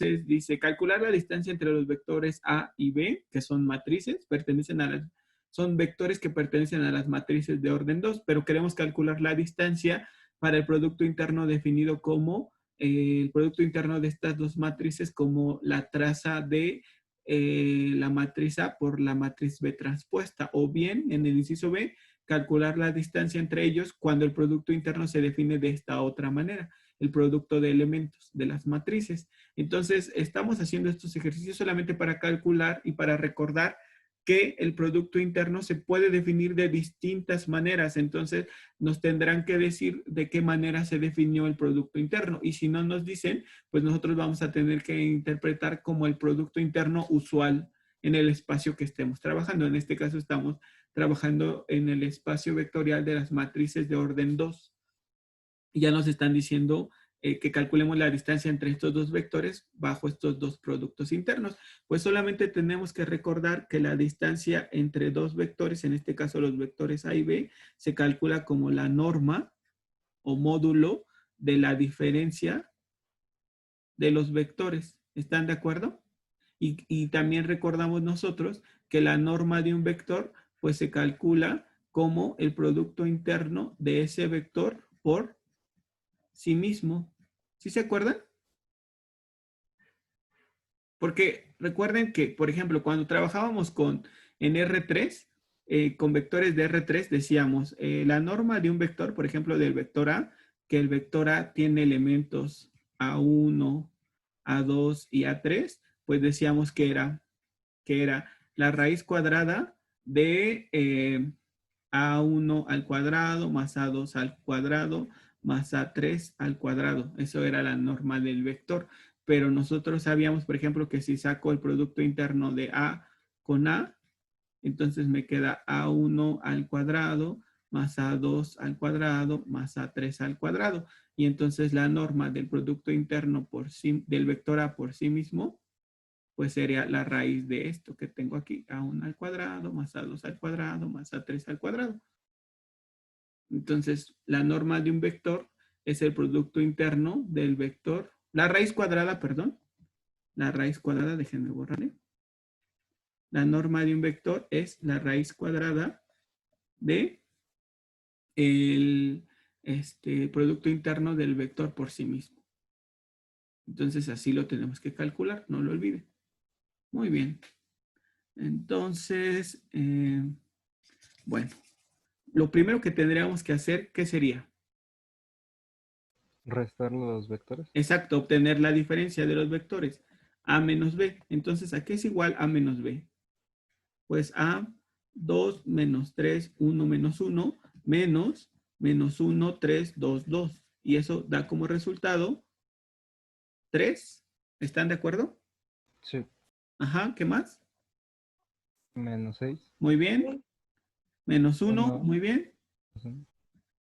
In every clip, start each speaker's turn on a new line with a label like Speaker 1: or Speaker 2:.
Speaker 1: Entonces dice, calcular la distancia entre los vectores A y B, que son matrices, son vectores que pertenecen a las matrices de orden 2, pero queremos calcular la distancia para el producto interno definido como el producto interno de estas dos matrices como la traza de la matriz A por la matriz B transpuesta, o bien en el inciso B, calcular la distancia entre ellos cuando el producto interno se define de esta otra manera, el producto de elementos de las matrices. Entonces, estamos haciendo estos ejercicios solamente para calcular y para recordar que el producto interno se puede definir de distintas maneras. Entonces, nos tendrán que decir de qué manera se definió el producto interno. Y si no nos dicen, pues nosotros vamos a tener que interpretar como el producto interno usual en el espacio que estemos trabajando. En este caso, estamos trabajando en el espacio vectorial de las matrices de orden 2. Y ya nos están diciendo que calculemos la distancia entre estos dos vectores bajo estos dos productos internos. Pues solamente tenemos que recordar que la distancia entre dos vectores, en este caso los vectores A y B, se calcula como la norma o módulo de la diferencia de los vectores. ¿Están de acuerdo? Y también recordamos nosotros que la norma de un vector pues se calcula como el producto interno de ese vector por sí mismo. ¿Sí se acuerdan? Porque recuerden que, por ejemplo, cuando trabajábamos en R3, con vectores de R3, decíamos, la norma de un vector, por ejemplo, del vector A, que el vector A tiene elementos A1, A2 y A3, pues decíamos que era la raíz cuadrada de A1 al cuadrado más A2 al cuadrado más A3 al cuadrado. Eso era la norma del vector. Pero nosotros sabíamos, por ejemplo, que si saco el producto interno de A con A, entonces me queda A1 al cuadrado más A2 al cuadrado más A3 al cuadrado. Y entonces la norma del producto interno del vector A por sí mismo, pues sería la raíz de esto que tengo aquí, A1 al cuadrado más A2 al cuadrado más A3 al cuadrado. Entonces, la norma de un vector es el producto interno del vector, la raíz cuadrada, perdón, la raíz cuadrada, déjenme borrarle. La norma de un vector es la raíz cuadrada de el producto interno del vector por sí mismo. Entonces, así lo tenemos que calcular, no lo olviden. Muy bien. Entonces, bueno, lo primero que tendríamos que hacer, ¿qué sería?
Speaker 2: Restar los vectores.
Speaker 1: Exacto, obtener la diferencia de los vectores. A menos B. Entonces, ¿a qué es igual A menos B? Pues A, 2 menos 3, 1 menos 1, menos 1, 3, 2, 2. Y eso da como resultado 3. ¿Están de acuerdo?
Speaker 2: Sí.
Speaker 1: Ajá, ¿qué más?
Speaker 2: Menos 6.
Speaker 1: Muy bien. Menos 1,
Speaker 2: Uno.
Speaker 1: muy bien.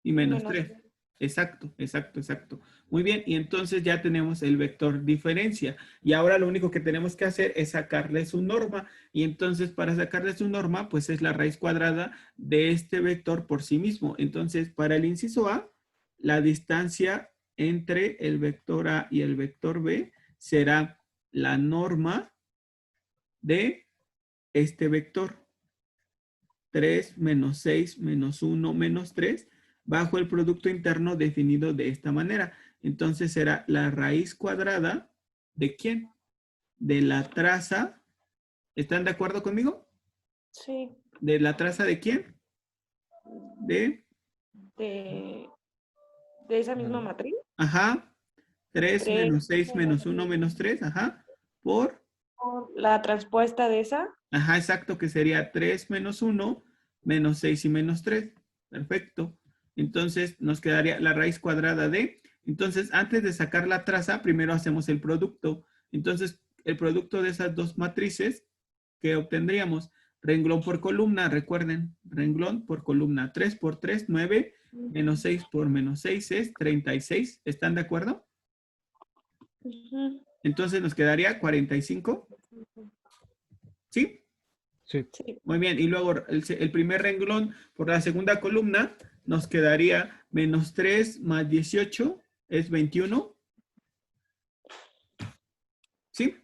Speaker 1: Y menos 3. Exacto, exacto, exacto. Muy bien, y entonces ya tenemos el vector diferencia. Y ahora lo único que tenemos que hacer es sacarle su norma. Y entonces para sacarle su norma, pues es la raíz cuadrada de este vector por sí mismo. Entonces, para el inciso A, la distancia entre el vector A y el vector B será la norma de este vector. 3 menos 6 menos 1 menos 3 bajo el producto interno definido de esta manera. Entonces será la raíz cuadrada ¿de quién? De la traza. ¿Están de acuerdo conmigo?
Speaker 3: Sí.
Speaker 1: ¿De la traza de quién? De
Speaker 3: esa misma matriz.
Speaker 1: Ajá. 3 menos 6 menos 1 menos 3. Ajá. Por
Speaker 3: la transpuesta de esa.
Speaker 1: Ajá, exacto, que sería 3 menos 1 menos 6 y menos 3. Perfecto. Entonces nos quedaría la raíz cuadrada de. Entonces, antes de sacar la traza, primero hacemos el producto. Entonces, el producto de esas dos matrices que obtendríamos, renglón por columna, recuerden, renglón por columna. 3 por 3, 9, menos 6 por menos 6 es 36. ¿Están de acuerdo? Entonces nos quedaría 45. ¿Sí?
Speaker 2: Sí.
Speaker 1: Muy bien, y luego el primer renglón por la segunda columna nos quedaría menos 3 más 18 es 21. ¿Sí?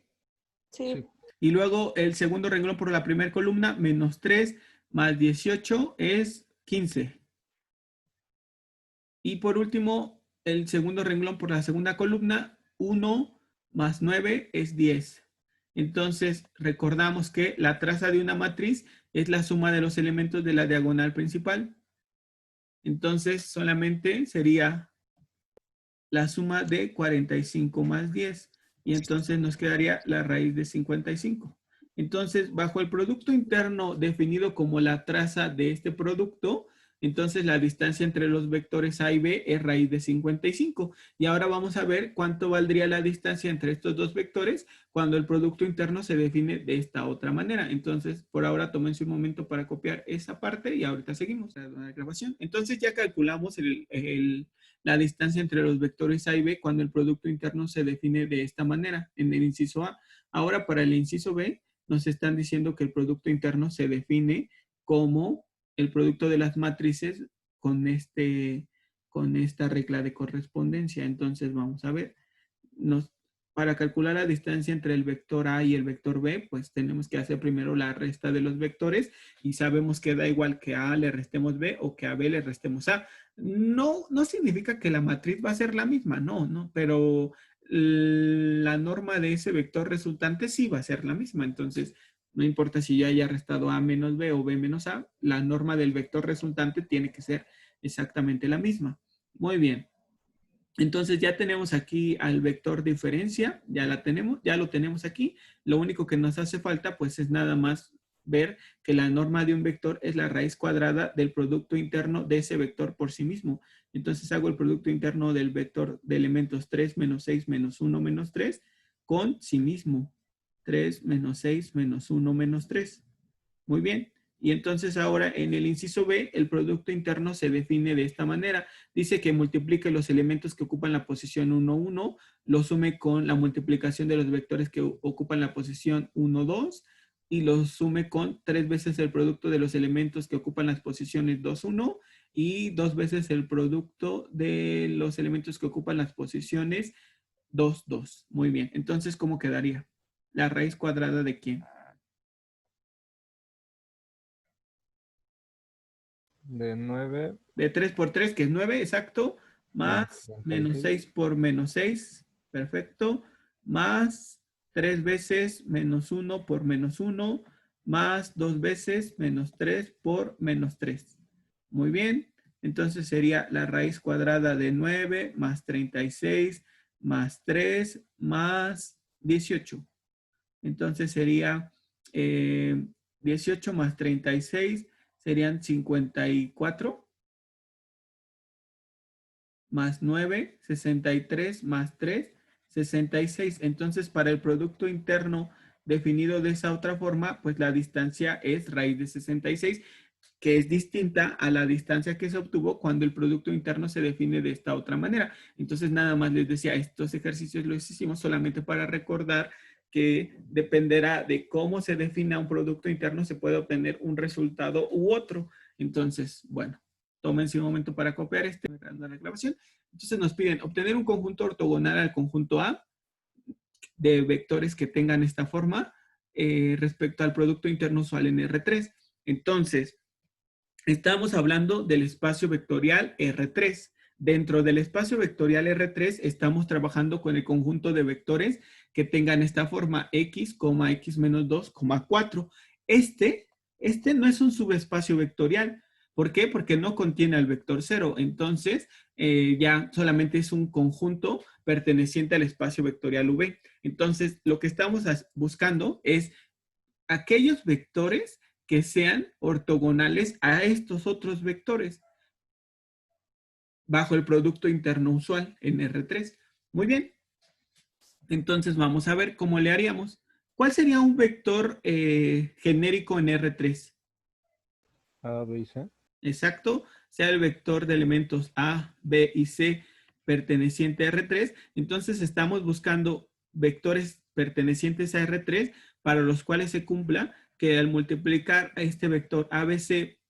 Speaker 3: Sí.
Speaker 2: Sí.
Speaker 1: Y luego el segundo renglón por la primera columna, menos 3 más 18 es 15. Y por último, el segundo renglón por la segunda columna, 1 más 9 es 10. Entonces, recordamos que la traza de una matriz es la suma de los elementos de la diagonal principal. Entonces, solamente sería la suma de 45 más 10. Y entonces nos quedaría la raíz de 55. Entonces, bajo el producto interno definido como la traza de este producto, entonces la distancia entre los vectores A y B es raíz de 55. Y ahora vamos a ver cuánto valdría la distancia entre estos dos vectores cuando el producto interno se define de esta otra manera. Entonces, por ahora tómense un momento para copiar esa parte y ahorita seguimos la grabación. Entonces ya calculamos la distancia entre los vectores A y B cuando el producto interno se define de esta manera en el inciso A. Ahora para el inciso B nos están diciendo que el producto interno se define como el producto de las matrices con esta regla de correspondencia. Entonces vamos a ver, para calcular la distancia entre el vector A y el vector B, pues tenemos que hacer primero la resta de los vectores y sabemos que da igual que a A le restemos B o que a B le restemos A. No significa que la matriz va a ser la misma, no, pero la norma de ese vector resultante sí va a ser la misma. Entonces, no importa si yo haya restado A menos B o B menos A, la norma del vector resultante tiene que ser exactamente la misma. Muy bien. Entonces ya tenemos aquí al vector diferencia, ya lo tenemos aquí. Lo único que nos hace falta pues es nada más ver que la norma de un vector es la raíz cuadrada del producto interno de ese vector por sí mismo. Entonces hago el producto interno del vector de elementos 3 menos 6 menos 1 menos 3 con sí mismo. 3 menos 6 menos 1 menos 3. Muy bien. Y entonces ahora en el inciso B, el producto interno se define de esta manera. Dice que multiplique los elementos que ocupan la posición 1, 1, lo sume con la multiplicación de los vectores que ocupan la posición 1, 2 y lo sume con 3 veces el producto de los elementos que ocupan las posiciones 2, 1 y 2 veces el producto de los elementos que ocupan las posiciones 2, 2. Muy bien. Entonces, ¿cómo quedaría? ¿La raíz cuadrada de quién?
Speaker 2: De 9
Speaker 1: De 3 por 3, que es 9, exacto,
Speaker 2: más
Speaker 1: más menos
Speaker 2: 36.
Speaker 1: 6 por menos 6, perfecto, más 3 veces menos 1 por menos 1, más 2 veces menos 3 por menos 3. Muy bien, entonces sería la raíz cuadrada de 9 más 36 más 3 más 18. Entonces sería 18 más 36 serían 54 más 9, 63 más 3, 66. Entonces, para el producto interno definido de esa otra forma, pues la distancia es raíz de 66, que es distinta a la distancia que se obtuvo cuando el producto interno se define de esta otra manera. Entonces, nada más les decía, estos ejercicios los hicimos solamente para recordar que dependerá de cómo se defina un producto interno, se puede obtener un resultado u otro. Entonces, bueno, tómense un momento para copiar la grabación. Entonces nos piden obtener un conjunto ortogonal al conjunto A de vectores que tengan esta forma respecto al producto interno usual en R3. Entonces, estamos hablando del espacio vectorial R3. Dentro del espacio vectorial R3 estamos trabajando con el conjunto de vectores que tengan esta forma x, x menos 2, 4. Este no es un subespacio vectorial. ¿Por qué? Porque no contiene al vector 0. Entonces, ya solamente es un conjunto perteneciente al espacio vectorial V. Entonces, lo que estamos buscando es aquellos vectores que sean ortogonales a estos otros vectores bajo el producto interno usual en R3. Muy bien. Entonces vamos a ver cómo le haríamos. ¿Cuál sería un vector genérico en R3?
Speaker 2: A, B y C.
Speaker 1: Exacto, sea el vector de elementos A, B y C perteneciente a R3. Entonces estamos buscando vectores pertenecientes a R3 para los cuales se cumpla que al multiplicar a este vector ABC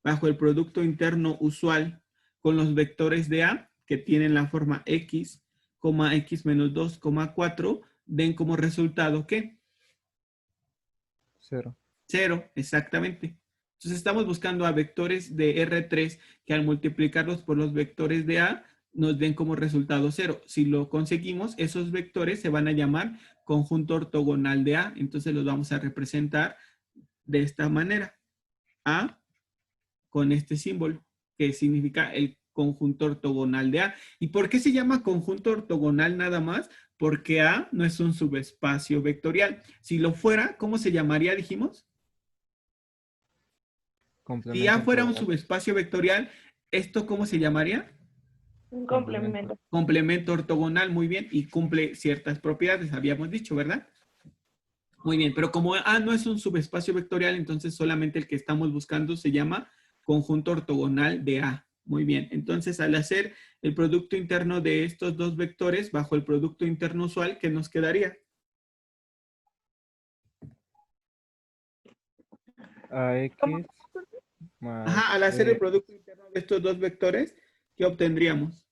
Speaker 1: bajo el producto interno usual con los vectores de A que tienen la forma X, x menos 2, 4, den como resultado, ¿qué?
Speaker 2: 0.
Speaker 1: 0, exactamente. Entonces estamos buscando a vectores de R3 que al multiplicarlos por los vectores de A nos den como resultado 0. Si lo conseguimos, esos vectores se van a llamar conjunto ortogonal de A. Entonces los vamos a representar de esta manera. A con este símbolo, que significa el conjunto ortogonal de A. ¿Y por qué se llama conjunto ortogonal nada más? Porque A no es un subespacio vectorial. Si lo fuera, ¿cómo se llamaría, dijimos? Si A fuera un subespacio vectorial, ¿esto cómo se llamaría?
Speaker 3: Un complemento.
Speaker 1: Complemento ortogonal, muy bien, y cumple ciertas propiedades, habíamos dicho, ¿verdad? Muy bien, pero como A no es un subespacio vectorial, entonces solamente el que estamos buscando se llama conjunto ortogonal de A. Muy bien, entonces al hacer el producto interno de estos dos vectores bajo el producto interno usual, ¿qué nos quedaría?
Speaker 2: AX más
Speaker 1: Ajá, al hacer el
Speaker 2: B,
Speaker 1: producto interno de estos dos vectores, ¿qué obtendríamos?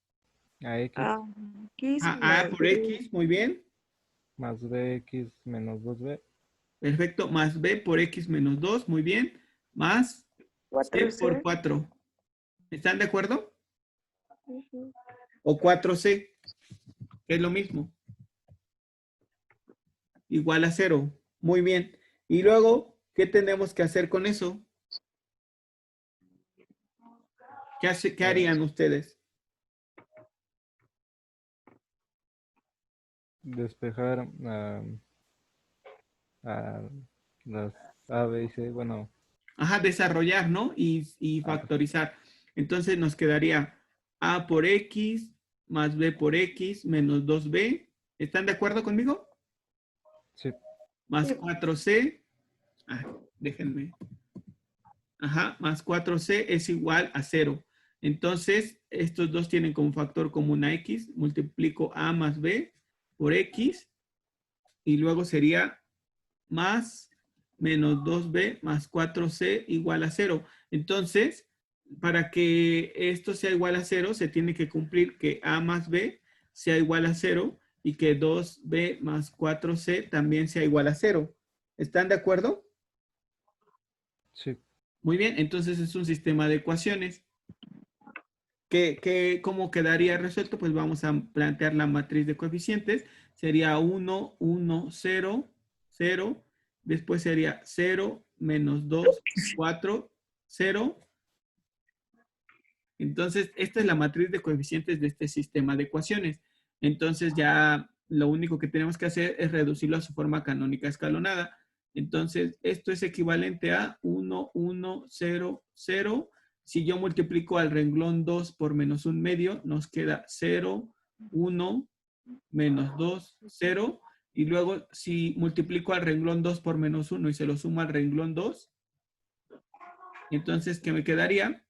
Speaker 2: AX
Speaker 3: X
Speaker 1: A por X, muy bien.
Speaker 2: más BX menos 2B,
Speaker 1: Perfecto, más B por X menos 2, muy bien. Más C por
Speaker 3: 4C.
Speaker 1: 4. ¿Están de acuerdo?
Speaker 3: Ujú.
Speaker 1: O 4C, que es lo mismo. Igual a 0. Muy bien. Y luego, ¿qué tenemos que hacer con eso? ¿Qué harían ustedes?
Speaker 2: despejar a las A, B y C, bueno,
Speaker 1: Ajá, desarrollar, ¿no? Y
Speaker 2: ajá,
Speaker 1: factorizar. Entonces nos quedaría A por X más B por X menos 2B. ¿Están de acuerdo conmigo?
Speaker 2: sí,
Speaker 1: Más
Speaker 3: Sí.
Speaker 1: 4C. Ah, déjenme. Ajá, más 4C es igual a 0. Entonces, estos dos tienen como factor común a X. Multiplico A más B por X. Y luego sería más menos 2B más 4C igual a 0. Entonces, para que esto sea igual a 0, se tiene que cumplir que A más B sea igual a 0 y que 2B más 4C también sea igual a 0. ¿Están de acuerdo?
Speaker 2: sí.
Speaker 1: Muy bien, entonces es un sistema de ecuaciones. ¿Cómo quedaría resuelto? Pues vamos a plantear la matriz de coeficientes. Sería 1, 1, 0, 0. Después sería 0, menos 2, 4, 0. Entonces, esta es la matriz de coeficientes de este sistema de ecuaciones. Entonces, ya lo único que tenemos que hacer es reducirlo a su forma canónica escalonada. Entonces, esto es equivalente a 1, 1, 0, 0. Si yo multiplico al renglón 2 por menos 1 medio, nos queda 0, 1, menos 2, 0. Y luego, si multiplico al renglón 2 por menos 1 y se lo sumo al renglón 2, entonces, ¿qué me quedaría?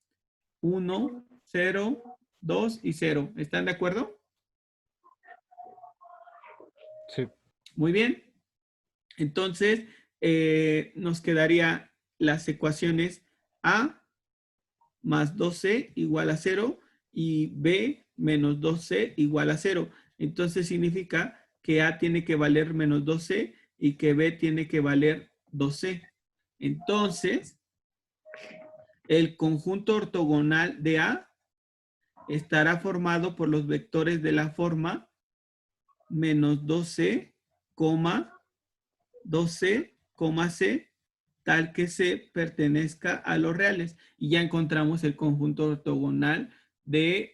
Speaker 1: 1, 0, 2 y 0. ¿Están de acuerdo?
Speaker 2: Sí,
Speaker 1: Muy bien. Entonces, nos quedaría las ecuaciones A más 2C igual a 0 y B menos 2C igual a 0. Entonces significa que A tiene que valer menos 2C y que B tiene que valer 2C. Entonces, el conjunto ortogonal de A estará formado por los vectores de la forma menos 2C, 2C, C, tal que C pertenezca a los reales. Y ya encontramos el conjunto ortogonal de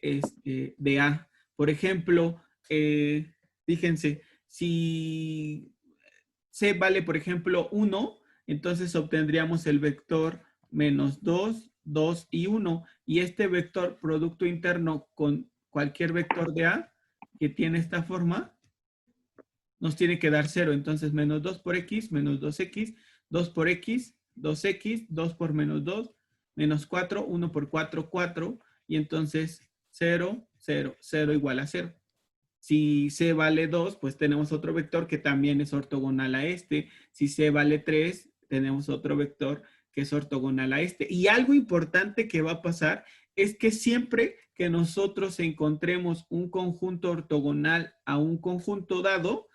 Speaker 1: A. Por ejemplo, fíjense, si C vale, por ejemplo, 1, entonces obtendríamos el vector menos 2, 2 y 1. Y este vector producto interno con cualquier vector de A que tiene esta forma, nos tiene que dar 0. Entonces, menos 2 por X, menos 2X, 2 por X, 2X, 2 por menos 2, menos 4, 1 por 4, 4. Y entonces, 0, 0, 0 igual a 0. Si C vale 2, pues tenemos otro vector que también es ortogonal a este. Si C vale 3, tenemos otro vector que es ortogonal a este. Y algo importante que va a pasar es que siempre que nosotros encontremos un conjunto ortogonal a un conjunto dado,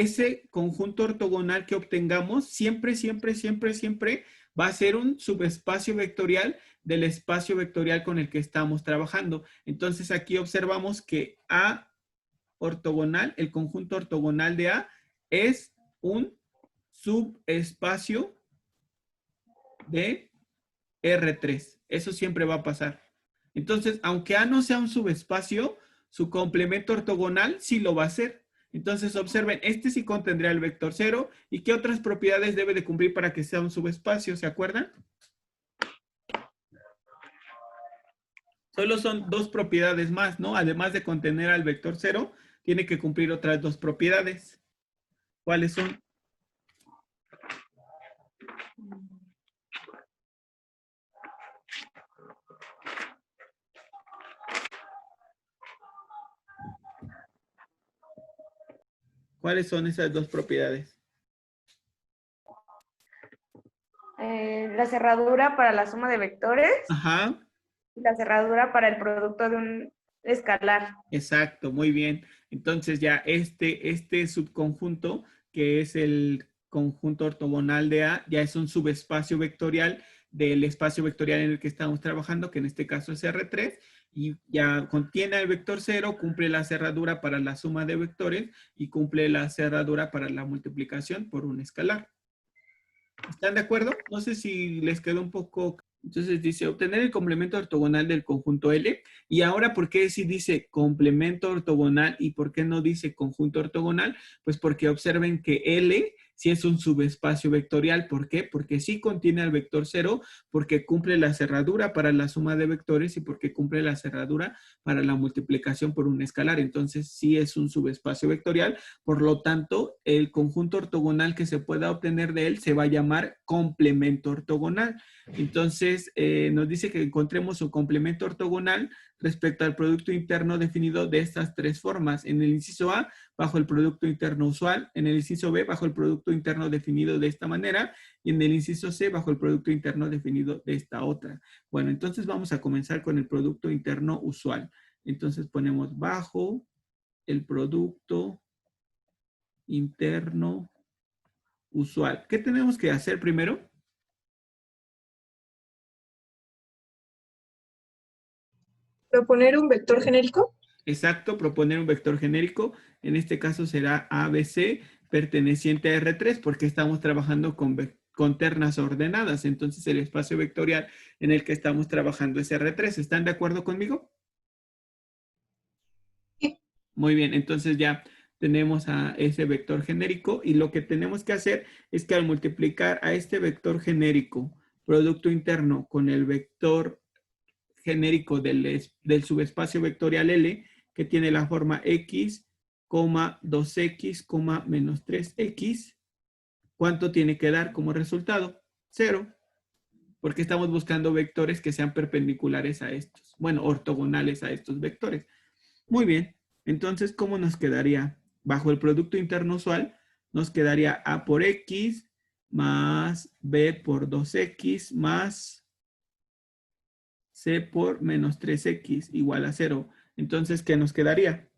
Speaker 1: ese conjunto ortogonal que obtengamos siempre, siempre, siempre, siempre va a ser un subespacio vectorial del espacio vectorial con el que estamos trabajando. Entonces aquí observamos que A ortogonal, el conjunto ortogonal de A, es un subespacio de R3. Eso siempre va a pasar. Entonces, aunque A no sea un subespacio, su complemento ortogonal sí lo va a hacer. Entonces, observen, este sí contendría el vector 0. ¿Y qué otras propiedades debe de cumplir para que sea un subespacio? ¿Se acuerdan? Solo son dos propiedades más, ¿no? Además de contener al vector 0, tiene que cumplir otras dos propiedades. ¿Cuáles son? ¿Cuáles son esas dos propiedades?
Speaker 3: La cerradura para la suma de vectores
Speaker 1: Ajá,
Speaker 3: y la cerradura para el producto de un escalar.
Speaker 1: exacto, muy bien. Entonces ya este subconjunto, que es el conjunto ortogonal de A, ya es un subespacio vectorial del espacio vectorial en el que estamos trabajando, que en este caso es R3, y ya contiene el vector 0, cumple la cerradura para la suma de vectores y cumple la cerradura para la multiplicación por un escalar. ¿Están de acuerdo? No sé si les quedó un poco. Entonces dice, obtener el complemento ortogonal del conjunto L. Y ahora, ¿por qué si dice complemento ortogonal y por qué no dice conjunto ortogonal? Pues porque observen que L sí es un subespacio vectorial. ¿Por qué? Porque sí contiene al vector 0, porque cumple la cerradura para la suma de vectores y porque cumple la cerradura para la multiplicación por un escalar. Entonces sí es un subespacio vectorial. Por lo tanto, el conjunto ortogonal que se pueda obtener de él se va a llamar complemento ortogonal. Entonces, nos dice que encontremos su complemento ortogonal respecto al producto interno definido de estas tres formas. En el inciso A, bajo el producto interno usual. En el inciso B, bajo el producto interno definido de esta manera. Y en el inciso C, bajo el producto interno definido de esta otra. Bueno, entonces vamos a comenzar con el producto interno usual. Entonces ponemos bajo el producto interno usual. ¿Qué tenemos que hacer primero?
Speaker 4: ¿Proponer un vector genérico?
Speaker 1: Exacto, proponer un vector genérico. En este caso será ABC perteneciente a R3 porque estamos trabajando con ternas ordenadas. Entonces el espacio vectorial en el que estamos trabajando es R3. ¿Están de acuerdo conmigo?
Speaker 4: Sí.
Speaker 1: Muy bien, entonces ya tenemos a ese vector genérico y lo que tenemos que hacer es que al multiplicar a este vector genérico producto interno con el vector genérico del subespacio vectorial L, que tiene la forma x, 2x, menos 3x, ¿cuánto tiene que dar como resultado? 0, porque estamos buscando vectores que sean perpendiculares a estos, bueno, ortogonales a estos vectores. Muy bien, entonces, ¿cómo nos quedaría? Bajo el producto interno usual, nos quedaría a por x más b por 2x más c por menos 3x igual a 0. Entonces, ¿qué nos quedaría?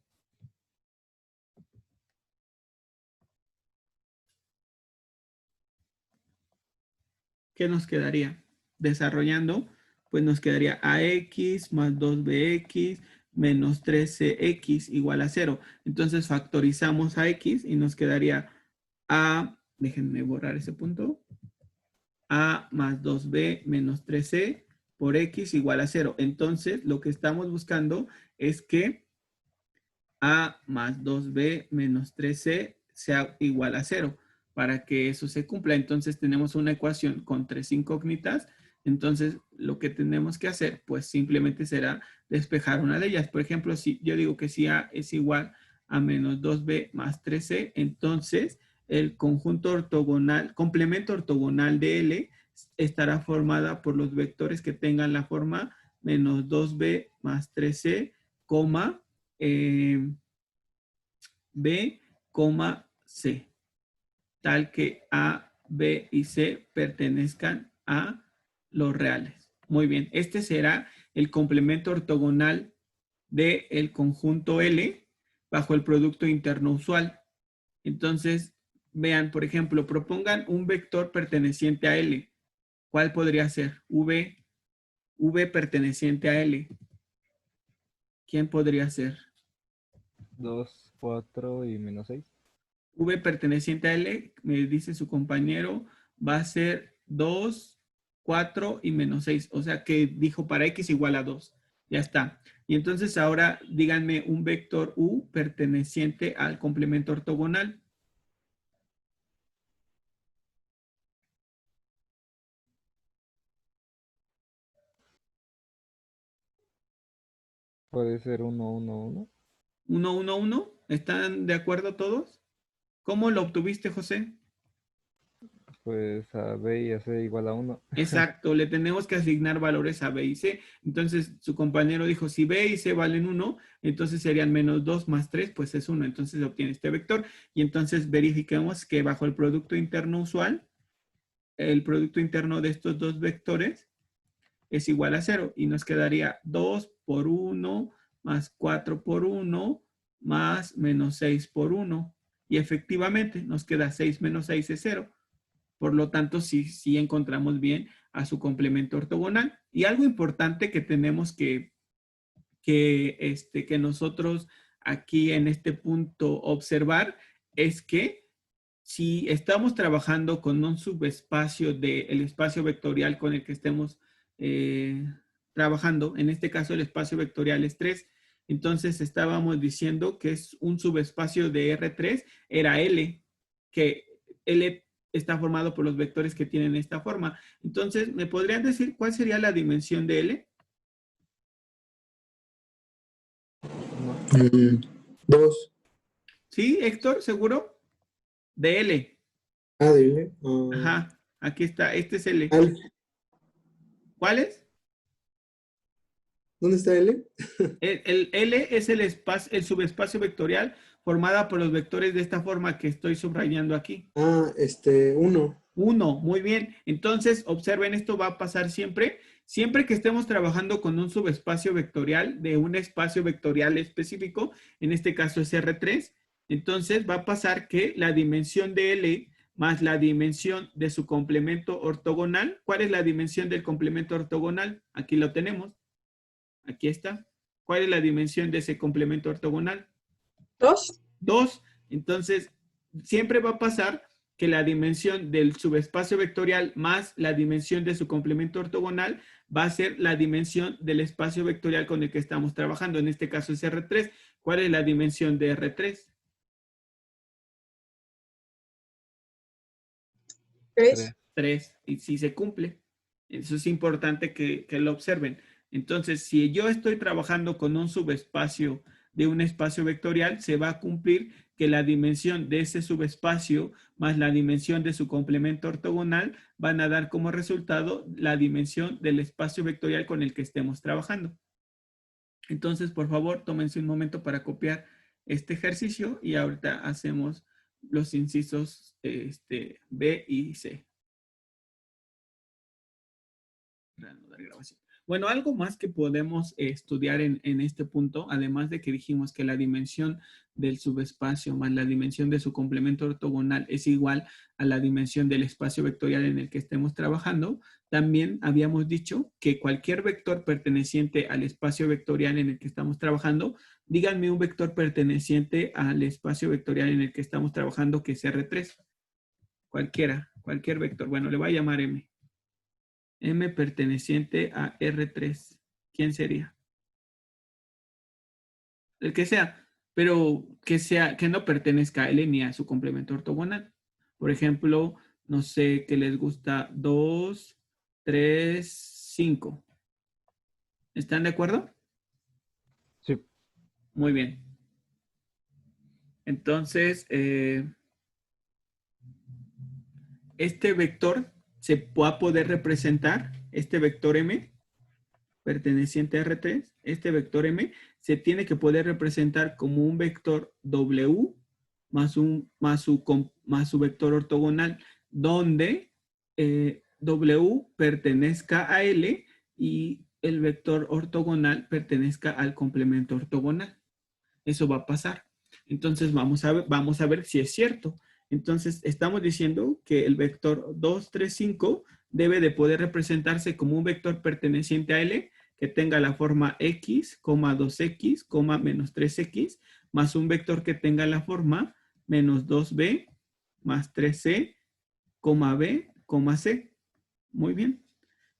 Speaker 1: ¿Qué nos quedaría? Desarrollando, pues nos quedaría ax más 2bx menos 13x igual a 0. Entonces, factorizamos a x y nos quedaría a, déjenme borrar ese punto, a más 2b menos 3c por x igual a 0. Entonces, lo que estamos buscando es que a más 2b menos 3c sea igual a 0 para que eso se cumpla. Entonces, tenemos una ecuación con tres incógnitas. Entonces, lo que tenemos que hacer, pues simplemente será despejar una de ellas. Por ejemplo, si yo digo que si a es igual a menos 2b más 3c, entonces el conjunto ortogonal, complemento ortogonal de L estará formada por los vectores que tengan la forma menos 2b más 3c, B, C, tal que A, B y C pertenezcan a los reales. Muy bien, este será el complemento ortogonal del conjunto L bajo el producto interno usual. Entonces, vean, por ejemplo, propongan un vector perteneciente a L. ¿Cuál podría ser? V perteneciente a L. ¿Quién podría ser?
Speaker 2: 2, 4 y menos 6.
Speaker 1: V perteneciente a L, me dice su compañero, va a ser 2, 4 y menos 6. O sea que dijo para X igual a 2. Ya está. Y entonces ahora díganme un vector U perteneciente al complemento ortogonal.
Speaker 2: Puede ser 1, 1, 1.
Speaker 1: 1, 1, 1. ¿Están de acuerdo todos? ¿Cómo lo obtuviste, José?
Speaker 2: Pues a B y a C igual a 1.
Speaker 1: Exacto, le tenemos que asignar valores a B y C. Entonces, su compañero dijo, si B y C valen 1, entonces serían menos 2 más 3, pues es 1. Entonces obtiene este vector. Y entonces verifiquemos que bajo el producto interno usual, el producto interno de estos dos vectores es igual a 0. Y nos quedaría 2 por 1 más 4 por 1 más menos 6 por 1. Y efectivamente nos queda 6 menos 6 es 0. Por lo tanto, sí encontramos bien a su complemento ortogonal. Y algo importante que tenemos que nosotros aquí en este punto observar es que si estamos trabajando con un subespacio del espacio vectorial con el que estemos trabajando, en este caso el espacio vectorial es 3, entonces estábamos diciendo que es un subespacio de R3, era L, que L está formado por los vectores que tienen esta forma. Entonces, ¿me podrían decir cuál sería la dimensión de L?
Speaker 5: 2.
Speaker 1: ¿Sí, Héctor? ¿Seguro? De L.
Speaker 5: Ah, dile.
Speaker 1: Ajá, aquí está. Este es L.
Speaker 5: Al-
Speaker 1: ¿Cuál es?
Speaker 5: ¿Dónde está L?
Speaker 1: El L es el subespacio vectorial formada por los vectores de esta forma que estoy subrayando aquí.
Speaker 5: 1.
Speaker 1: 1, muy bien. Entonces, observen, esto va a pasar siempre. Siempre que estemos trabajando con un subespacio vectorial de un espacio vectorial específico, en este caso es R3, entonces va a pasar que la dimensión de L más la dimensión de su complemento ortogonal. ¿Cuál es la dimensión del complemento ortogonal? Aquí lo tenemos. Aquí está. ¿Cuál es la dimensión de ese complemento ortogonal?
Speaker 4: 2.
Speaker 1: 2. Entonces, siempre va a pasar que la dimensión del subespacio vectorial más la dimensión de su complemento ortogonal va a ser la dimensión del espacio vectorial con el que estamos trabajando. En este caso es R3. ¿Cuál es la dimensión de R3?
Speaker 4: 3.
Speaker 1: 3. Y si se cumple. Eso es importante que lo observen. Entonces, si yo estoy trabajando con un subespacio de un espacio vectorial, se va a cumplir que la dimensión de ese subespacio más la dimensión de su complemento ortogonal van a dar como resultado la dimensión del espacio vectorial con el que estemos trabajando. Entonces, por favor, tómense un momento para copiar este ejercicio y ahorita hacemos los incisos B y C. Reanudar grabación. Bueno, algo más que podemos estudiar en este punto, además de que dijimos que la dimensión del subespacio más la dimensión de su complemento ortogonal es igual a la dimensión del espacio vectorial en el que estemos trabajando, también habíamos dicho que cualquier vector perteneciente al espacio vectorial en el que estamos trabajando, díganme un vector perteneciente al espacio vectorial en el que estamos trabajando que es R3. Cualquiera, cualquier vector. Bueno, le voy a llamar M. M perteneciente a R3. ¿Quién sería? El que sea, pero que no pertenezca a L ni a su complemento ortogonal. Por ejemplo, no sé, que les gusta 2, 3, 5. ¿Están de acuerdo?
Speaker 2: Sí.
Speaker 1: Muy bien. Entonces, este vector se va a poder representar, este vector M, perteneciente a R3, este vector M se tiene que poder representar como un vector W más su vector ortogonal, donde W pertenezca a L y el vector ortogonal pertenezca al complemento ortogonal. Eso va a pasar. Entonces vamos a ver si es cierto. Entonces estamos diciendo que el vector 2, 3, 5 debe de poder representarse como un vector perteneciente a L que tenga la forma x, 2x, menos 3x, más un vector que tenga la forma menos 2b, más 3c, b, c. Muy bien.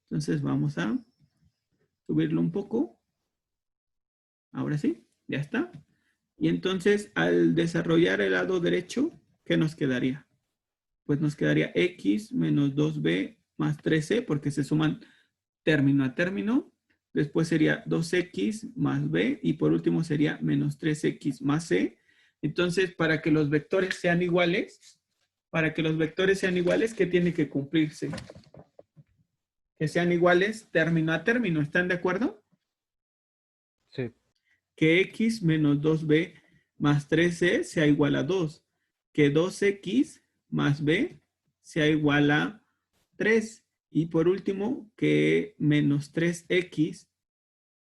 Speaker 1: Entonces vamos a subirlo un poco. Ahora sí, ya está. Y entonces al desarrollar el lado derecho, ¿qué nos quedaría? Pues nos quedaría x menos 2b más 3c, porque se suman término a término. Después sería 2x más b y por último sería menos 3x más c. Entonces, para que los vectores sean iguales, ¿qué tiene que cumplirse? Que sean iguales término a término. ¿Están de acuerdo?
Speaker 2: Sí.
Speaker 1: Que x menos 2b más 3c sea igual a 2. Que 2x más b sea igual a 3. Y por último, que menos 3x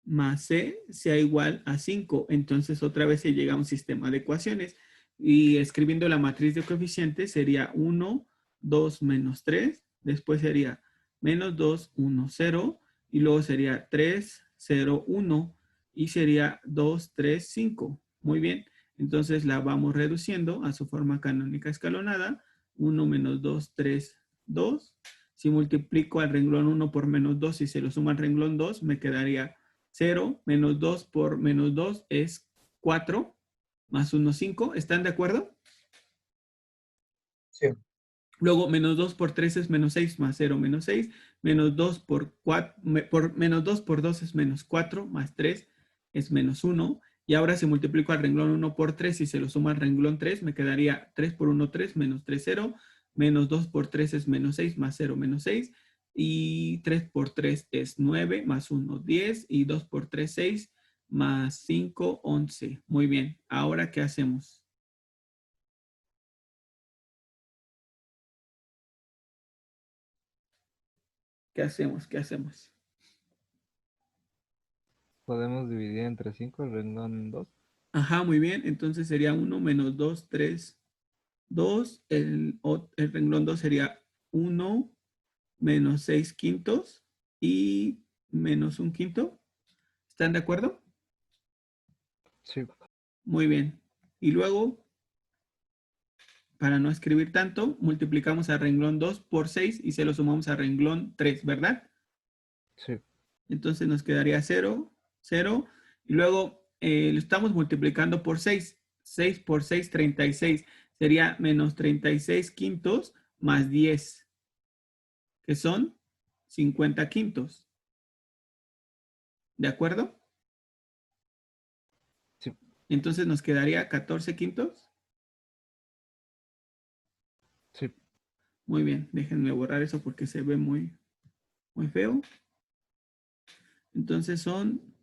Speaker 1: más c sea igual a 5. Entonces otra vez se llega a un sistema de ecuaciones. Y escribiendo la matriz de coeficientes sería 1, 2, menos 3. Después sería menos 2, 1, 0. Y luego sería 3, 0, 1. Y sería 2, 3, 5. Muy bien. Entonces la vamos reduciendo a su forma canónica escalonada. 1 menos 2, 3, 2. Si multiplico al renglón 1 por menos 2 y se lo suma al renglón 2, me quedaría 0, menos 2 por menos 2 es 4, más 1, 5. ¿Están de acuerdo?
Speaker 5: Sí.
Speaker 1: Luego, menos 2 por 3 es menos 6, más 0, menos 6. Menos 2 por 4, menos 2 por 2 es menos 4, más 3 es menos 1. Y ahora si multiplico al renglón 1 por 3 y se lo suma al renglón 3, me quedaría 3 por 1, 3, menos 3, 0. Menos 2 por 3 es menos 6, más 0, menos 6. Y 3 por 3 es 9, más 1, 10. Y 2 por 3, 6, más 5, 11. Muy bien. Ahora, ¿qué hacemos? ¿Qué hacemos? ¿Qué hacemos?
Speaker 2: Podemos dividir entre 5 el renglón en 2.
Speaker 1: Ajá, muy bien. Entonces sería 1 menos 2, 3, 2. El renglón 2 sería 1 menos 6 quintos y menos 1 quinto. ¿Están de acuerdo?
Speaker 2: Sí.
Speaker 1: Muy bien. Y luego, para no escribir tanto, multiplicamos a renglón 2 por 6 y se lo sumamos a renglón 3, ¿verdad?
Speaker 2: Sí.
Speaker 1: Entonces nos quedaría 0, 0. Y luego lo estamos multiplicando por 6. 6 por 6, 36. Sería menos 36 quintos más 10, que son 50 quintos. ¿De acuerdo?
Speaker 2: Sí.
Speaker 1: Entonces nos quedaría 14 quintos.
Speaker 2: Sí.
Speaker 1: Muy bien, déjenme borrar eso porque se ve muy, muy feo. Entonces son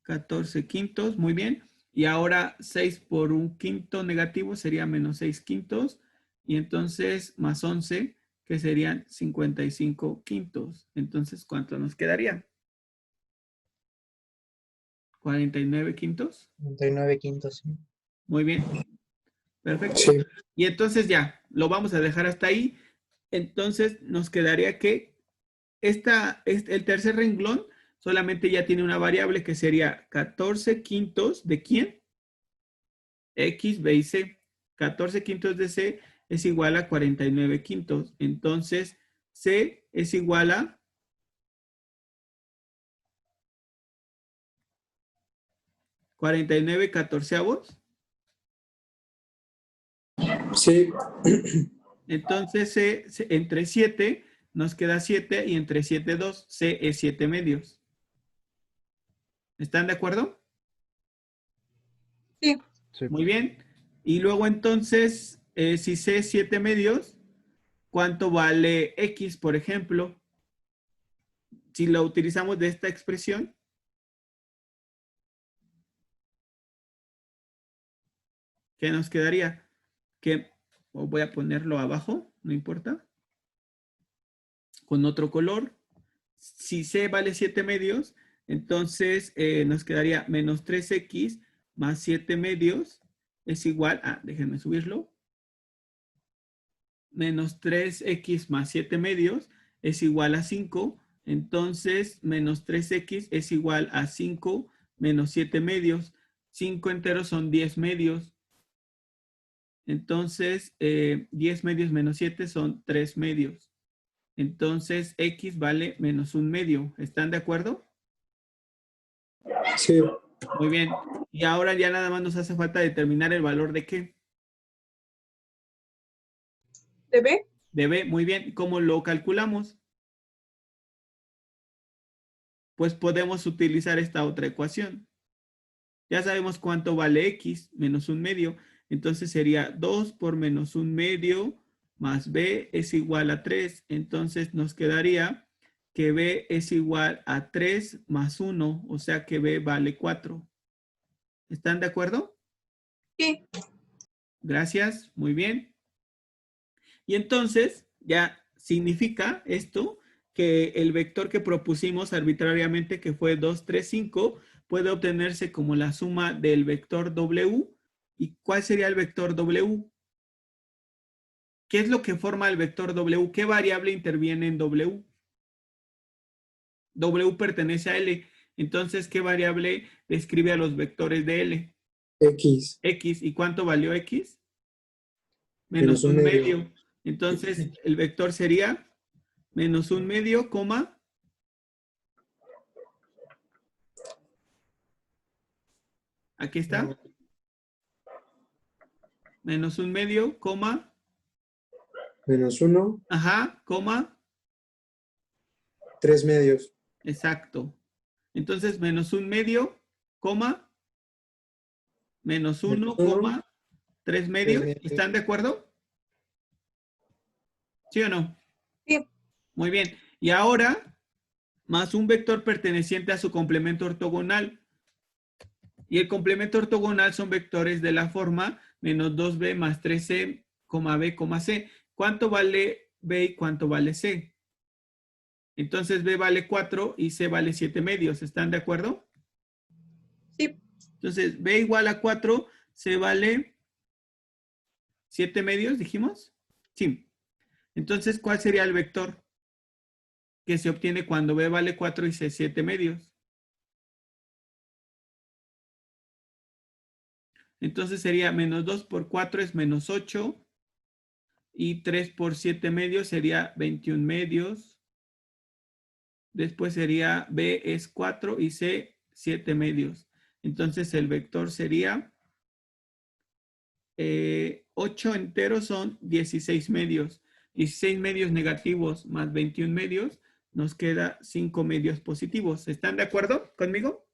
Speaker 1: 14 quintos, muy bien. Y ahora 6 por un quinto negativo sería menos 6 quintos. Y entonces más 11, que serían 55 quintos. Entonces, ¿cuánto nos quedaría? 49 quintos.
Speaker 5: 39 quintos. Sí.
Speaker 1: Muy bien. Perfecto.
Speaker 5: Sí.
Speaker 1: Y entonces ya, lo vamos a dejar hasta ahí. Entonces nos quedaría que el tercer renglón solamente ya tiene una variable que sería 14 quintos de ¿quién? X, B y C. 14 quintos de C es igual a 49 quintos. Entonces, C es igual a 49 catorceavos.
Speaker 5: Sí.
Speaker 1: Entonces, entre 7 nos queda 7 y entre 7, 2. C es 7 medios. ¿Están de acuerdo?
Speaker 4: Sí.
Speaker 2: Sí.
Speaker 1: Muy bien. Y luego entonces, si C es 7 medios, ¿cuánto vale X, por ejemplo? Si lo utilizamos de esta expresión, ¿qué nos quedaría? Que voy a ponerlo abajo, no importa. Con otro color. Si C vale 7 medios, entonces nos quedaría menos 3X más 7 medios es igual a, déjenme subirlo, menos 3x más 7 medios es igual a 5. Entonces, menos 3x es igual a 5 menos 7 medios. 5 enteros son 10 medios. Entonces, 10 medios menos 7 son 3 medios. Entonces, x vale menos 1 medio. ¿Están de acuerdo?
Speaker 5: Sí.
Speaker 1: Muy bien. Y ahora ya nada más nos hace falta determinar el valor de ¿qué?
Speaker 4: ¿De B?
Speaker 1: De b. Muy bien. ¿Cómo lo calculamos? Pues podemos utilizar esta otra ecuación. Ya sabemos cuánto vale x menos 1 medio. Entonces sería 2 por menos 1 medio más b es igual a 3. Entonces nos quedaría que b es igual a 3 más 1. O sea que b vale 4. ¿Están de acuerdo?
Speaker 4: Sí.
Speaker 1: Gracias. Muy bien. Y entonces ya significa esto que el vector que propusimos arbitrariamente, que fue 2, 3, 5, puede obtenerse como la suma del vector W. ¿Y cuál sería el vector W? ¿Qué es lo que forma el vector W? ¿Qué variable interviene en W? W pertenece a L. Entonces, ¿qué variable describe a los vectores de L?
Speaker 5: X.
Speaker 1: X. ¿Y cuánto valió X?
Speaker 5: Menos
Speaker 1: Menos
Speaker 5: un
Speaker 1: 1
Speaker 5: medio.
Speaker 1: medio. Entonces, el vector sería menos 1 medio, coma. Aquí está. Menos 1 medio, coma.
Speaker 5: Menos 1,
Speaker 1: Ajá, coma.
Speaker 5: 3 medios.
Speaker 1: Exacto. Entonces, menos 1 medio, coma. Menos 1,
Speaker 5: Menos 1,
Speaker 1: coma. 3
Speaker 5: 3
Speaker 1: medios.
Speaker 5: medios.
Speaker 1: ¿Están de acuerdo? ¿Sí o no?
Speaker 4: Sí.
Speaker 1: Muy bien. Y ahora, más un vector perteneciente a su complemento ortogonal. Y el complemento ortogonal son vectores de la forma menos 2b más 3c, b, c. ¿Cuánto vale b y cuánto vale c? Entonces b vale 4 y c vale 7 medios. ¿Están de acuerdo?
Speaker 4: Sí.
Speaker 1: Entonces b igual a 4, c vale 7 medios, dijimos. Sí. Entonces, ¿cuál sería el vector que se obtiene cuando b vale 4 y c 7 medios? Entonces sería menos 2 por 4 es menos 8. Y 3 por 7 medios sería 21 medios. Después sería B es 4 y C 7 medios. Entonces el vector sería 8 enteros son 16 medios. 16 medios negativos más 21 medios nos queda 5 medios positivos. ¿Están de acuerdo conmigo?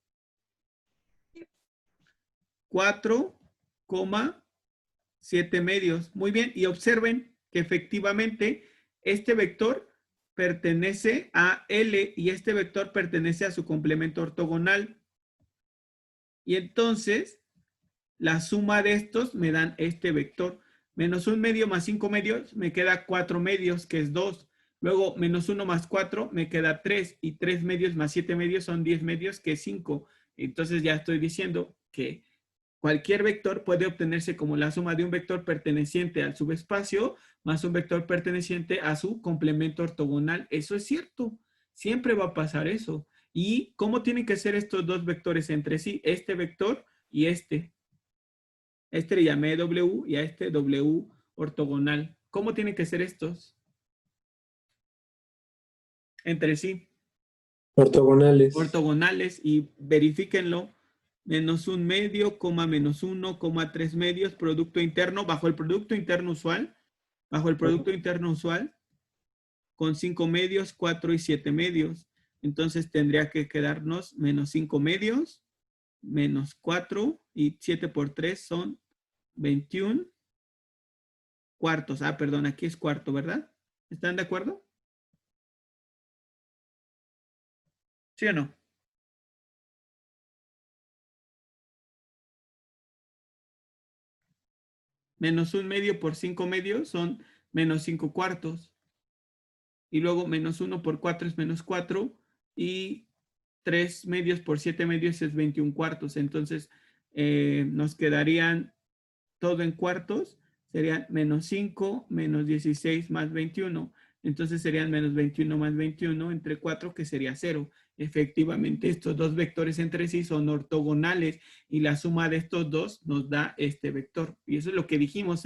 Speaker 1: 4,7 medios. Muy bien. Y observen que efectivamente este vector pertenece a L y este vector pertenece a su complemento ortogonal. Y entonces, la suma de estos me dan este vector. Menos 1 medio más 5 medios me queda 4 medios, que es 2. Luego, menos 1 más 4 me queda 3. Y 3 medios más 7 medios son 10 medios, que es 5. Entonces ya estoy diciendo que cualquier vector puede obtenerse como la suma de un vector perteneciente al subespacio más un vector perteneciente a su complemento ortogonal. Eso es cierto. Siempre va a pasar eso. ¿Y cómo tienen que ser estos dos vectores entre sí? Este vector y este. Este le llamé W y a este W ortogonal. ¿Cómo tienen que ser estos? Entre sí.
Speaker 5: Ortogonales.
Speaker 1: Ortogonales y verifíquenlo. Menos 1 medio, coma menos 1, coma 3 medios, producto interno, bajo el producto interno usual, con 5 medios, 4 y 7 medios. Entonces tendría que quedarnos menos 5 medios, menos 4 y 7 por 3 son 21 cuartos. Ah, perdón, aquí es cuarto, ¿verdad? ¿Están de acuerdo? ¿Sí o no? Menos 1 medio por 5 medios son menos 5 cuartos. Y luego menos 1 por 4 es menos 4. Y 3 medios por 7 medios es 21 cuartos. Entonces nos quedarían todo en cuartos, serían menos 5, menos 16 más 21. Entonces serían menos 21 más 21 entre 4, que sería 0. Efectivamente, estos dos vectores entre sí son ortogonales y la suma de estos dos nos da este vector. Y eso es lo que dijimos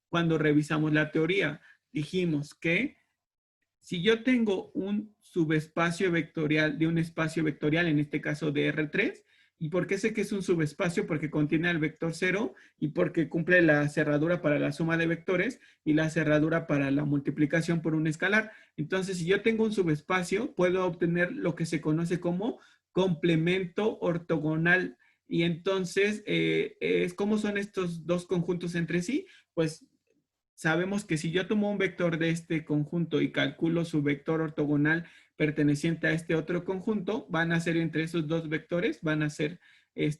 Speaker 1: cuando revisamos la teoría. Dijimos que si yo tengo un subespacio vectorial de un espacio vectorial, en este caso de R3, ¿y por qué sé que es un subespacio? Porque contiene el vector 0 y porque cumple la cerradura para la suma de vectores y la cerradura para la multiplicación por un escalar. Entonces, si yo tengo un subespacio, puedo obtener lo que se conoce como complemento ortogonal. Y entonces, ¿cómo son estos dos conjuntos entre sí? Pues sabemos que si yo tomo un vector de este conjunto y calculo su vector ortogonal perteneciente a este otro conjunto, van a ser entre esos dos vectores, van a ser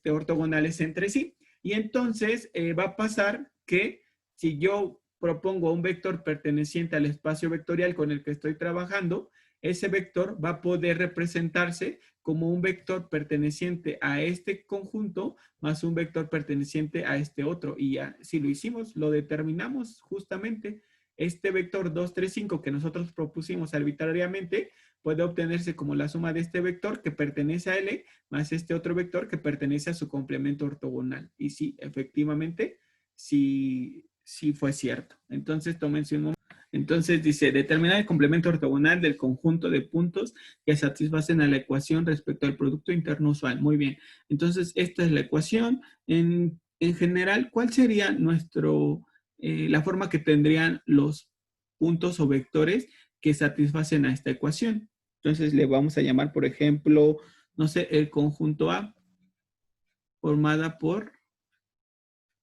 Speaker 1: ortogonales entre sí. Y entonces va a pasar que si yo propongo un vector perteneciente al espacio vectorial con el que estoy trabajando, ese vector va a poder representarse como un vector perteneciente a este conjunto más un vector perteneciente a este otro. Y ya, si lo hicimos, lo determinamos justamente. Este vector 2, 3, 5 que nosotros propusimos arbitrariamente puede obtenerse como la suma de este vector que pertenece a L más este otro vector que pertenece a su complemento ortogonal. Y sí, efectivamente, sí fue cierto. Entonces, tómense un momento. Entonces dice, determinar el complemento ortogonal del conjunto de puntos que satisfacen a la ecuación respecto al producto interno usual. Muy bien. Entonces, esta es la ecuación. En general, ¿cuál sería la forma que tendrían los puntos o vectores que satisfacen a esta ecuación? Entonces, le vamos a llamar, por ejemplo, no sé, el conjunto A formada por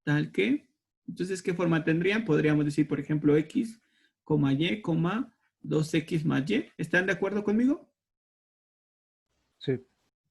Speaker 1: tal que. Entonces, ¿qué forma tendrían? Podríamos decir, por ejemplo, X, Y, 2X más Y. ¿Están de acuerdo conmigo?
Speaker 2: Sí.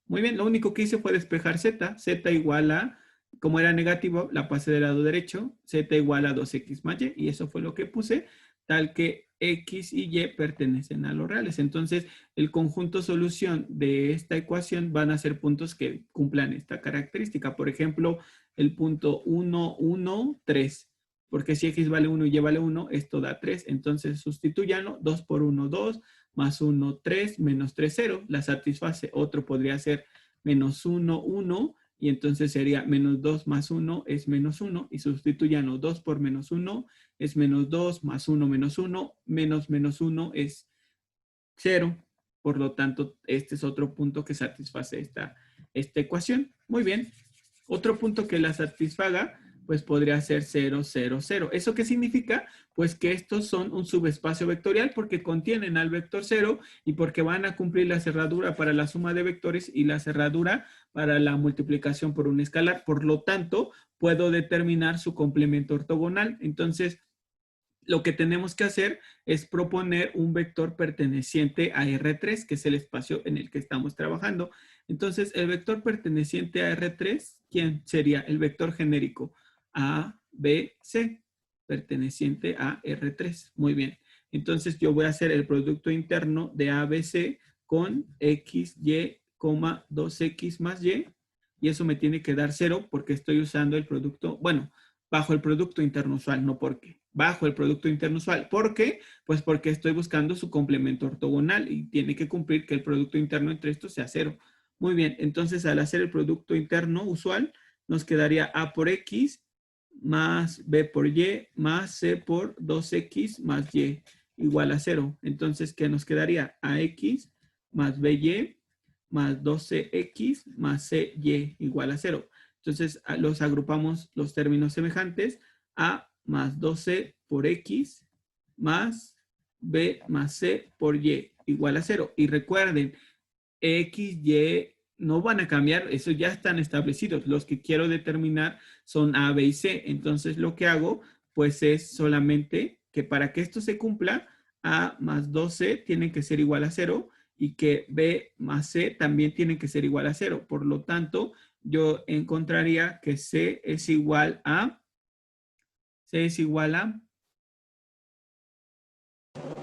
Speaker 1: Muy bien, lo único que hice fue despejar Z. Z igual a, como era negativo, la pasé del lado derecho. Z igual a 2X más Y. Y eso fue lo que puse, tal que X y Y pertenecen a los reales. Entonces, el conjunto solución de esta ecuación van a ser puntos que cumplan esta característica. Por ejemplo, el punto 1, 1, 3. Porque si X vale 1 y Y vale 1, esto da 3. Entonces, sustitúyanlo. 2 por 1, 2. Más 1, 3. Menos 3, 0. La satisface. Otro podría ser menos 1, 1. Y entonces sería menos 2 más 1 es menos 1. Y sustituyanlo. 2 por menos 1 es menos 2. Más 1 menos 1. Menos menos 1 es 0. Por lo tanto, este es otro punto que satisface esta ecuación. Muy bien. Otro punto que la satisfaga, pues podría ser 0, 0, 0. ¿Eso qué significa? Pues que estos son un subespacio vectorial porque contienen al vector 0 y porque van a cumplir la cerradura para la suma de vectores y la cerradura para la multiplicación por un escalar. Por lo tanto, puedo determinar su complemento ortogonal. Entonces, lo que tenemos que hacer es proponer un vector perteneciente a R3, que es el espacio en el que estamos trabajando. Entonces, el vector perteneciente a R3, ¿quién sería? El vector genérico A, B, C, perteneciente a R3. Muy bien. Entonces, yo voy a hacer el producto interno de A, B, C con X, Y, 2X más Y. Y eso me tiene que dar 0 porque estoy usando el producto, bueno, bajo el producto interno usual, no porque. Bajo el producto interno usual. ¿Por qué? Pues porque estoy buscando su complemento ortogonal y tiene que cumplir que el producto interno entre estos sea 0. Muy bien, entonces al hacer el producto interno usual, nos quedaría A por X más B por Y más C por 2X más Y igual a 0. Entonces, ¿qué nos quedaría? AX más BY más 12X más CY igual a 0. Entonces, los agrupamos los términos semejantes. A más 12 por X más B más C por Y igual a 0. Y recuerden, X, Y no van a cambiar, eso ya están establecidos. Los que quiero determinar son A, B y C. Entonces, lo que hago, pues es solamente que para que esto se cumpla, A más 12 tiene que ser igual a 0 y que B más C también tiene que ser igual a 0. Por lo tanto, yo encontraría que C es igual a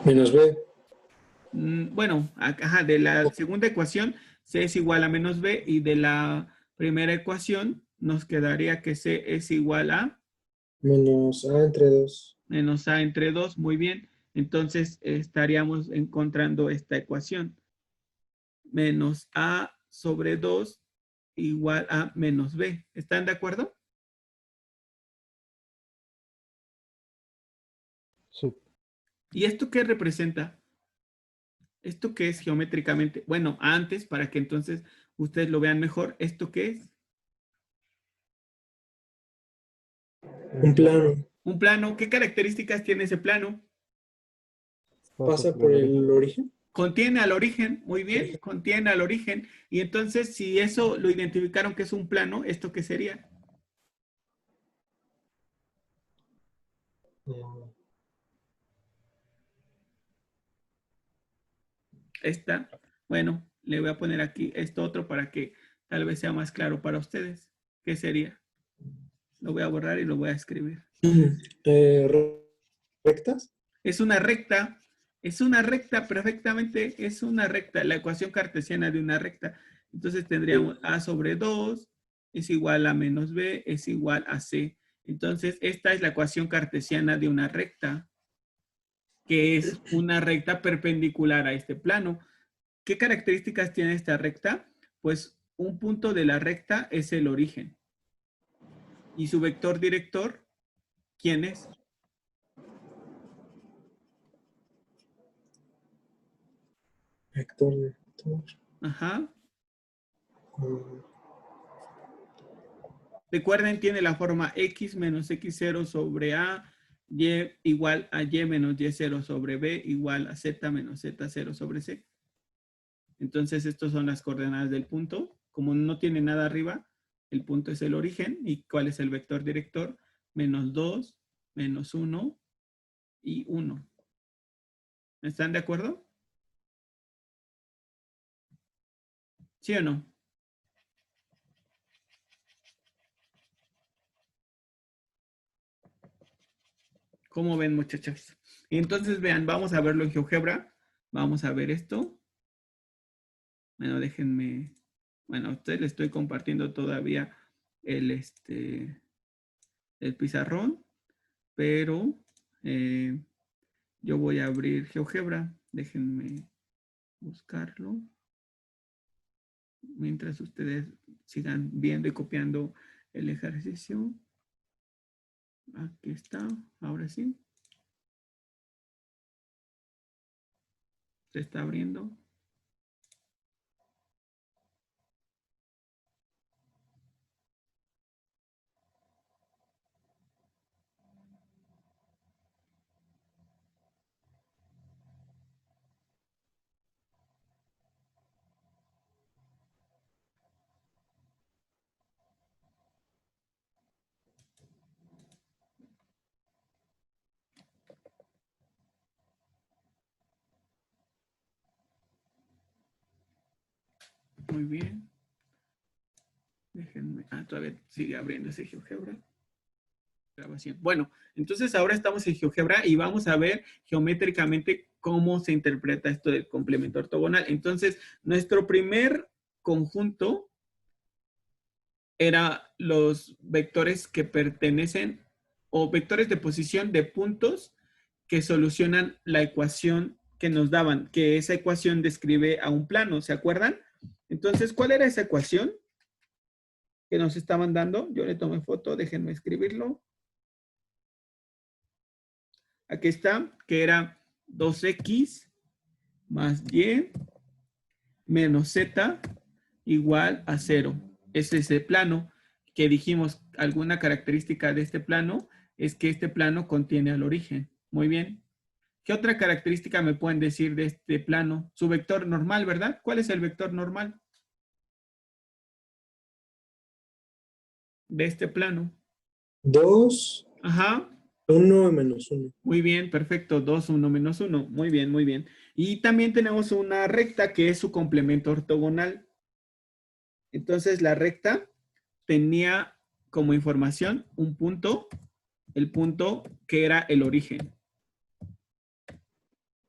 Speaker 5: Menos B.
Speaker 1: Bueno, ajá, de la segunda ecuación, C es igual a menos B y de la primera ecuación nos quedaría que C es igual a
Speaker 5: Menos A entre 2.
Speaker 1: Menos A entre 2, muy bien. Entonces estaríamos encontrando esta ecuación. Menos A sobre 2 igual a menos B. ¿Están de acuerdo?
Speaker 2: Sí.
Speaker 1: ¿Y esto qué representa? ¿Esto qué es geométricamente? Bueno, antes, para que entonces ustedes lo vean mejor, ¿esto qué es?
Speaker 5: Un plano.
Speaker 1: Un plano. ¿Qué características tiene ese plano?
Speaker 5: Pasa por el origen.
Speaker 1: Contiene al origen, muy bien, contiene al origen. Y entonces, si eso lo identificaron que es un plano, ¿esto qué sería? Esta. Bueno, le voy a poner aquí esto otro para que tal vez sea más claro para ustedes. ¿Qué sería? Lo voy a borrar y lo voy a escribir.
Speaker 5: ¿Rectas?
Speaker 1: Es una recta perfectamente, es una recta, la ecuación cartesiana de una recta. Entonces tendríamos A sobre 2 es igual a menos B es igual a C. Entonces esta es la ecuación cartesiana de una recta, que es una recta perpendicular a este plano. ¿Qué características tiene esta recta? Pues un punto de la recta es el origen. ¿Y su vector director? ¿Quién es?
Speaker 5: Vector.
Speaker 1: Ajá. Recuerden, tiene la forma x menos x0 sobre a, y igual a y menos y0 sobre b, igual a z menos z0 sobre c. Entonces, estas son las coordenadas del punto. Como no tiene nada arriba, el punto es el origen. ¿Y cuál es el vector director? Menos 2, menos 1 y 1. ¿Están de acuerdo? ¿Sí o no? ¿Cómo ven, muchachos? Y entonces, vean, vamos a verlo en GeoGebra. Vamos a ver esto. Bueno, déjenme. Bueno, a ustedes les estoy compartiendo todavía el pizarrón, pero yo voy a abrir GeoGebra. Déjenme buscarlo. Mientras ustedes sigan viendo y copiando el ejercicio. Aquí está, ahora sí. Se está abriendo. Muy bien. Déjenme. Todavía sigue abriendo ese GeoGebra. Grabación. Bueno, entonces ahora estamos en GeoGebra y vamos a ver geométricamente cómo se interpreta esto del complemento ortogonal. Entonces, nuestro primer conjunto era los vectores que pertenecen o vectores de posición de puntos que solucionan la ecuación que nos daban, que esa ecuación describe a un plano, ¿se acuerdan? Entonces, ¿cuál era esa ecuación que nos estaban dando? Yo le tomé foto, déjenme escribirlo. Aquí está, que era 2x más y menos z igual a 0. Ese es el plano que dijimos. Alguna característica de este plano es que este plano contiene al origen. Muy bien. ¿Qué otra característica me pueden decir de este plano? Su vector normal, ¿verdad? ¿Cuál es el vector normal de este plano?
Speaker 5: 2,
Speaker 1: Ajá.
Speaker 5: 1 menos 1.
Speaker 1: Muy bien, perfecto. 2, 1 menos 1. Muy bien, muy bien. Y también tenemos una recta que es su complemento ortogonal. Entonces, la recta tenía como información un punto, el punto que era el origen.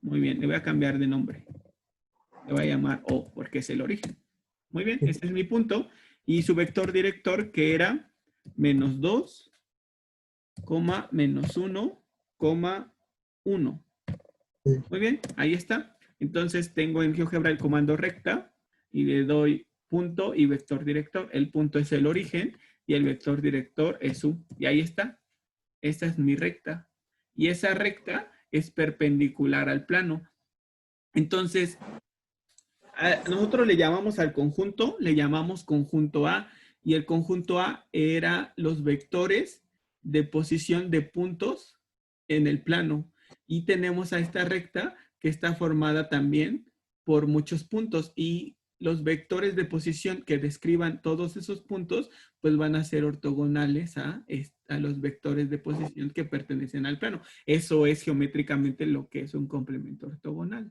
Speaker 1: Muy bien, le voy a cambiar de nombre. Le voy a llamar O porque es el origen. Muy bien, este es mi punto. Y su vector director que era menos 2, coma, menos 1, coma, 1. Muy bien, ahí está. Entonces tengo en GeoGebra el comando recta y le doy punto y vector director. El punto es el origen y el vector director es U. Y ahí está. Esta es mi recta. Y esa recta es perpendicular al plano. Entonces, nosotros le llamamos al conjunto, le llamamos conjunto A. Y el conjunto A era los vectores de posición de puntos en el plano. Y tenemos a esta recta que está formada también por muchos puntos. Y los vectores de posición que describan todos esos puntos, pues van a ser ortogonales a los vectores de posición que pertenecen al plano. Eso es geométricamente lo que es un complemento ortogonal.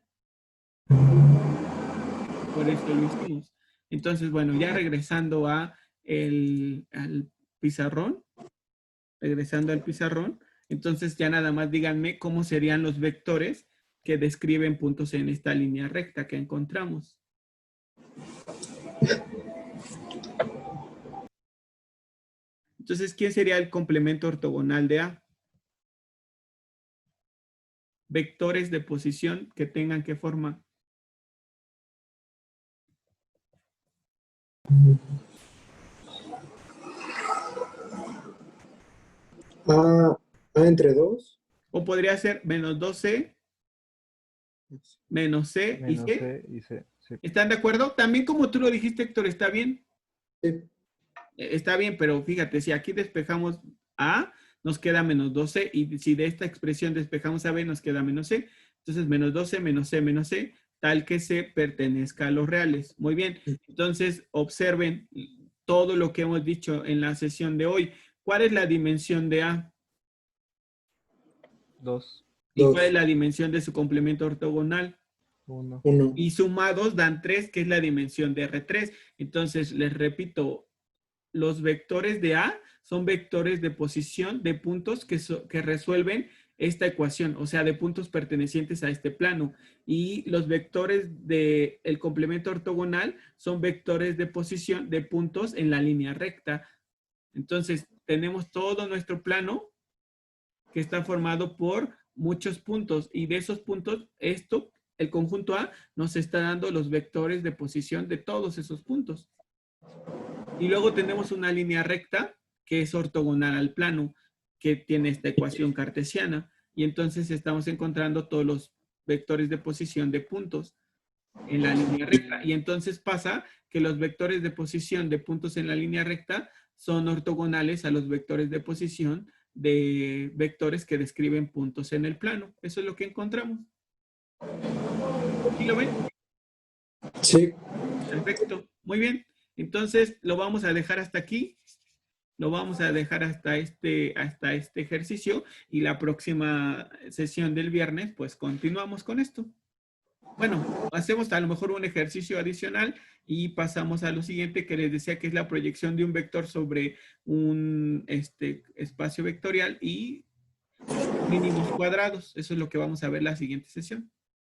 Speaker 1: Por eso lo hicimos. Entonces, bueno, ya regresando al pizarrón, entonces ya nada más díganme cómo serían los vectores que describen puntos en esta línea recta que encontramos. Entonces, ¿quién sería el complemento ortogonal de A? Vectores de posición que tengan qué forma.
Speaker 5: A entre 2.
Speaker 1: O podría ser menos 2C, menos C y
Speaker 2: Menos
Speaker 1: C.
Speaker 2: C y C. Sí.
Speaker 1: ¿Están de acuerdo? También como tú lo dijiste, Héctor, ¿está bien?
Speaker 5: Sí.
Speaker 1: Está bien, pero fíjate, si aquí despejamos A, nos queda menos 2C, y si de esta expresión despejamos a B, nos queda menos C. Entonces, menos 12, menos C, tal que C pertenezca a los reales. Muy bien. Entonces, observen todo lo que hemos dicho en la sesión de hoy. ¿Cuál es la dimensión de A?
Speaker 2: 2,
Speaker 1: ¿Y cuál es la dimensión de su complemento ortogonal?
Speaker 2: 1.
Speaker 5: 1.
Speaker 1: Y sumados dan 3, que es la dimensión de R3. Entonces, les repito, los vectores de A son vectores de posición de puntos que resuelven esta ecuación, o sea, de puntos pertenecientes a este plano. Y los vectores del complemento ortogonal son vectores de posición de puntos en la línea recta. Entonces, tenemos todo nuestro plano que está formado por muchos puntos, y de esos puntos, el conjunto A nos está dando los vectores de posición de todos esos puntos. Y luego tenemos una línea recta que es ortogonal al plano, que tiene esta ecuación cartesiana. Y entonces estamos encontrando todos los vectores de posición de puntos en la línea recta. Y entonces pasa que los vectores de posición de puntos en la línea recta son ortogonales a los vectores de posición de vectores que describen puntos en el plano. Eso es lo que encontramos. ¿Sí lo ven?
Speaker 5: Sí.
Speaker 1: Perfecto. Muy bien. Entonces lo vamos a dejar hasta aquí. Lo vamos a dejar hasta este ejercicio, y la próxima sesión del viernes, pues continuamos con esto. Bueno, hacemos a lo mejor un ejercicio adicional y pasamos a lo siguiente que les decía, que es la proyección de un vector sobre un espacio vectorial y mínimos cuadrados. Eso es lo que vamos a ver la siguiente sesión.